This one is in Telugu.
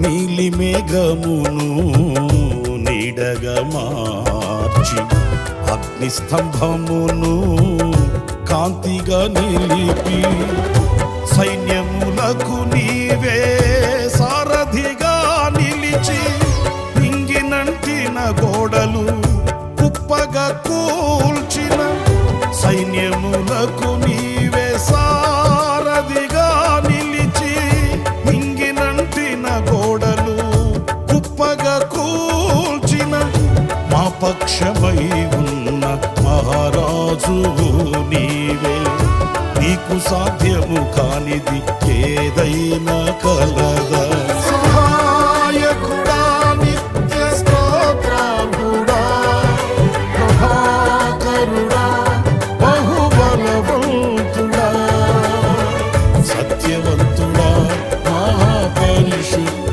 నీలి మేఘమును నీడగా మార్చి అగ్నిస్తంభమును కాంతిగా నిలిపి సైన్యములకు నీవే సారథిగా నిలిచి ఇంగినంటిన గోడలు కుప్పగా కూల్చిన సైన్యములకు నీవే సారథిగా నిలిచి ఇంగినంటిన గోడలు కుప్పగా కూల్చిన మా పక్షమై ఉన్న మహారాజువు నీవే. నీకు సాధ్యము కానిది ఏదైనా కలదా?